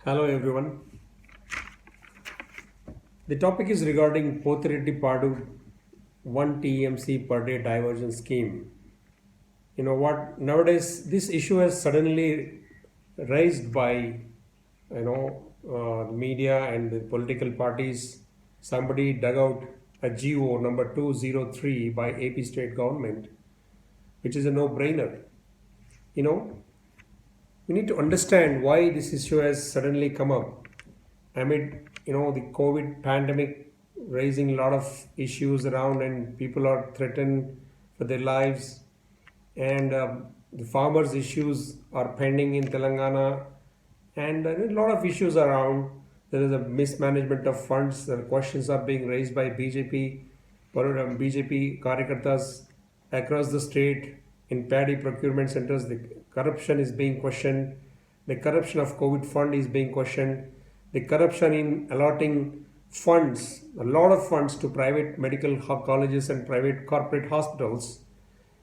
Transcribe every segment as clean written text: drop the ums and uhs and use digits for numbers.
Hello everyone. The topic is regarding Pothireddypadu 1 TMC per day diversion scheme. You know what? Nowadays, this issue has suddenly raised by media and the political parties. Somebody dug out a GO number 203 by AP state government, which is a no-brainer. You know, we need to understand why this issue has suddenly come up amid the COVID pandemic raising a lot of issues around, and people are threatened for their lives, and the farmers' issues are pending in Telangana, and a lot of issues around. There is a mismanagement of funds. The questions are being raised by BJP Karyakartas across the state in paddy procurement centers. The corruption is being questioned. The corruption of COVID fund is being questioned. The corruption in allotting funds, a lot of funds to private medical colleges and private corporate hospitals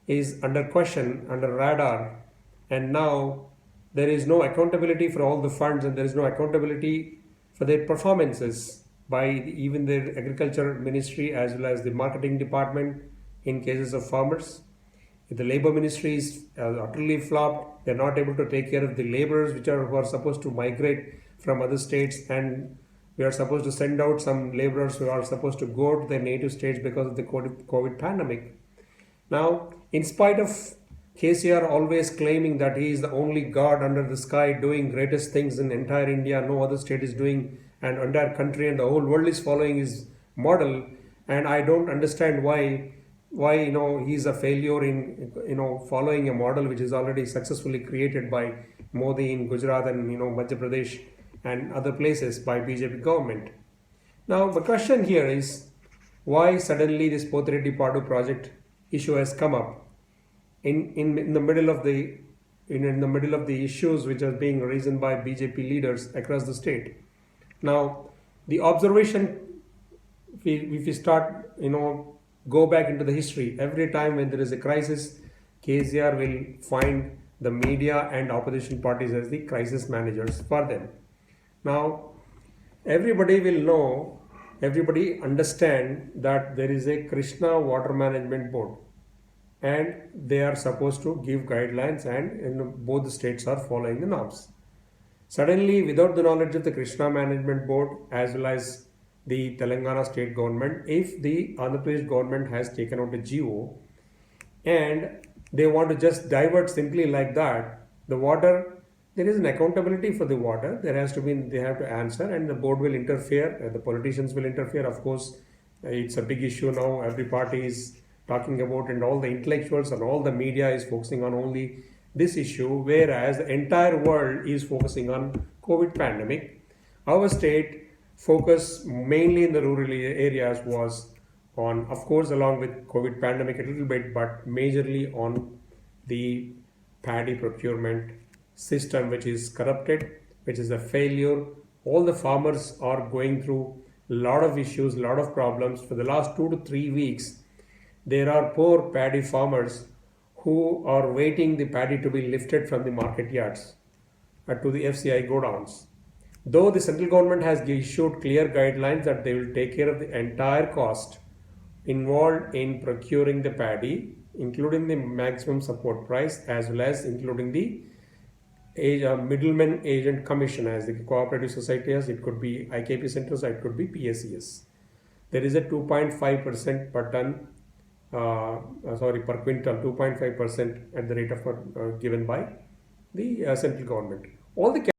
is under question, under radar. And now there is no accountability for all the funds, and there is no accountability for their performances by even their agriculture ministry as well as the marketing department in cases of farmers. The labor ministry is utterly flopped. They're not able to take care of the laborers who are supposed to migrate from other states, and we are supposed to send out some laborers who are supposed to go to their native states because of the COVID pandemic. Now, in spite of KCR always claiming that he is the only God under the sky doing greatest things in entire India, no other state is doing, and entire country and the whole world is following his model, and I don't understand why he's a failure in following a model which is already successfully created by Modi in Gujarat and Madhya Pradesh and other places by BJP government. Now the question here is, why suddenly this Pothireddypadu project issue has come up in the middle of the issues which are being raised by BJP leaders across the state. Now the observation, if we start go back into the history, every time when there is a crisis, KCR will find the media and opposition parties as the crisis managers for them. Now, everybody will know, everybody understand that there is a Krishna Water Management Board, and they are supposed to give guidelines, and both the states are following the norms. Suddenly, without the knowledge of the Krishna Management Board as well as the Telangana state government, if the Andhra Pradesh government has taken out a GO and they want to just divert simply like that, the water, there is an accountability for the water. They have to answer, and the board will interfere, the politicians will interfere. Of course, it's a big issue now. Every party is talking about, and all the intellectuals and all the media is focusing on only this issue, whereas the entire world is focusing on COVID pandemic. Our state focus mainly in the rural areas was on, of course, along with COVID pandemic a little bit, but majorly on the paddy procurement system, which is corrupted, which is a failure. All the farmers are going through a lot of issues, a lot of problems. For the last 2 to 3 weeks, there are poor paddy farmers who are waiting the paddy to be lifted from the market yards to the FCI godowns. Though the central government has issued clear guidelines that they will take care of the entire cost involved in procuring the paddy, including the maximum support price as well as including the middleman agent commission as the cooperative societies, it could be IKP centers, it could be PSCS. There is a 2.5% per ton, per quintal, 2.5% at the rate of given by the central government. All the